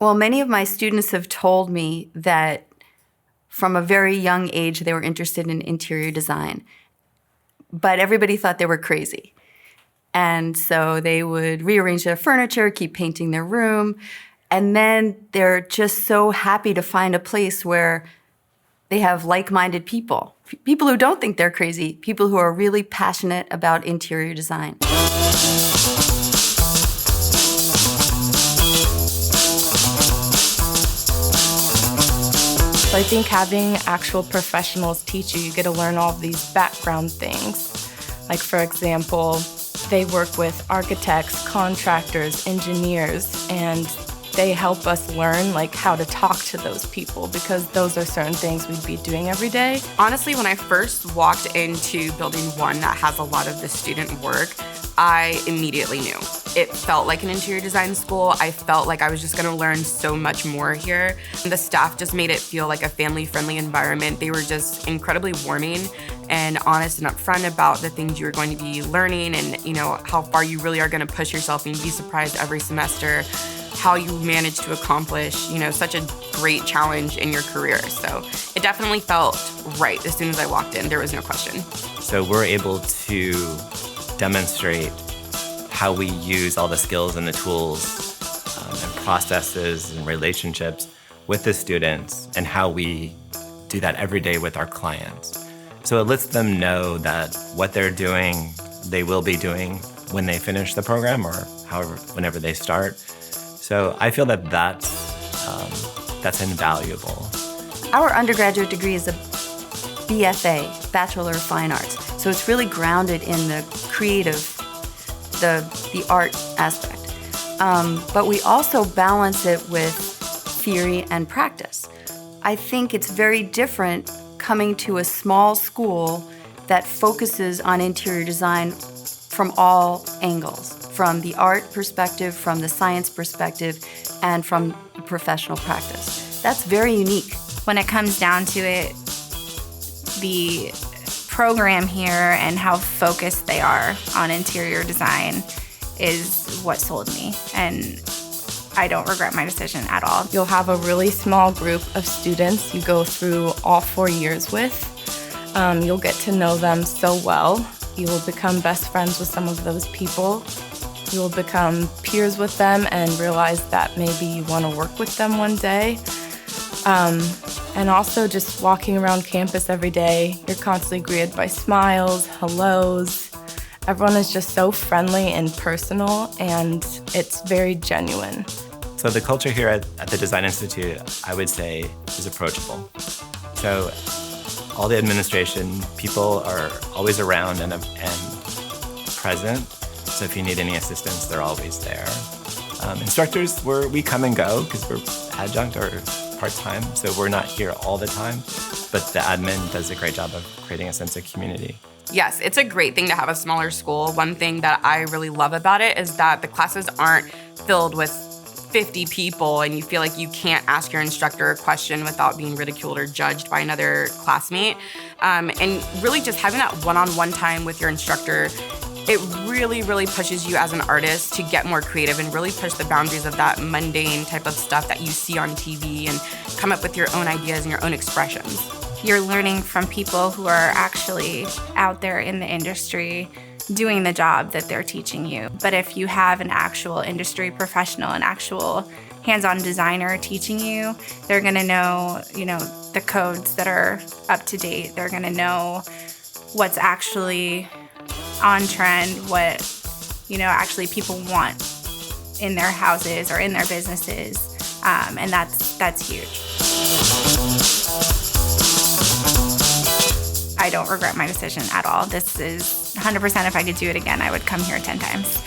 Well, many of my students have told me that from a very young age they were interested in interior design, but everybody thought they were crazy. And so they would rearrange their furniture, keep painting their room, and then they're just so happy to find a place where they have like-minded people, people who don't think they're crazy, people who are really passionate about interior design. So I think having actual professionals teach you, you get to learn all of these background things. Like, for example, they work with architects, contractors, engineers, and they help us learn like how to talk to those people, because those are certain things we'd be doing every day. Honestly, when I first walked into building 1 that has a lot of the student work, I immediately knew. It felt like an interior design school. I felt like I was just gonna learn so much more here. The staff just made it feel like a family-friendly environment. They were just incredibly warming and honest and upfront about the things you were going to be learning and, you know, how far you really are gonna push yourself, and you'd be surprised every semester how you manage to accomplish, you know, such a great challenge in your career. So it definitely felt right as soon as I walked in. There was no question. So we're able to demonstrate how we use all the skills and the tools and processes and relationships with the students, and how we do that every day with our clients. So it lets them know that what they're doing, they will be doing when they finish the program, or however, whenever they start. So I feel that that's invaluable. Our undergraduate degree is a BFA, Bachelor of Fine Arts. So it's really grounded in the creative, the art aspect. But we also balance it with theory and practice. I think it's very different coming to a small school that focuses on interior design from all angles, from the art perspective, from the science perspective, and from professional practice. That's very unique. When it comes down to it, the program here and how focused they are on interior design is what sold me, and I don't regret my decision at all. You'll have a really small group of students you go through all 4 years with. You'll get to know them so well. You will become best friends with some of those people. You will become peers with them and realize that maybe you want to work with them one day. And also just walking around campus every day, you're constantly greeted by smiles, hellos. Everyone is just so friendly and personal, and it's very genuine. So the culture here at the Design Institute, I would say, is approachable. So all the administration, people are always around and present. So if you need any assistance, they're always there. Instructors, we come and go because we're adjunct or part-time, so we're not here all the time. But the admin does a great job of creating a sense of community. Yes, it's a great thing to have a smaller school. One thing that I really love about it is that the classes aren't filled with 50 people and you feel like you can't ask your instructor a question without being ridiculed or judged by another classmate. And really just having that one-on-one time with your instructor, it really, really pushes you as an artist to get more creative and really push the boundaries of that mundane type of stuff that you see on TV and come up with your own ideas and your own expressions. You're learning from people who are actually out there in the industry doing the job that they're teaching you. But if you have an actual industry professional, an actual hands-on designer teaching you, they're gonna know, the codes that are up to date. They're gonna know what's actually on trend, what, actually people want in their houses or in their businesses. And that's huge. I don't regret my decision at all. This is 100%, if I could do it again, I would come here 10 times.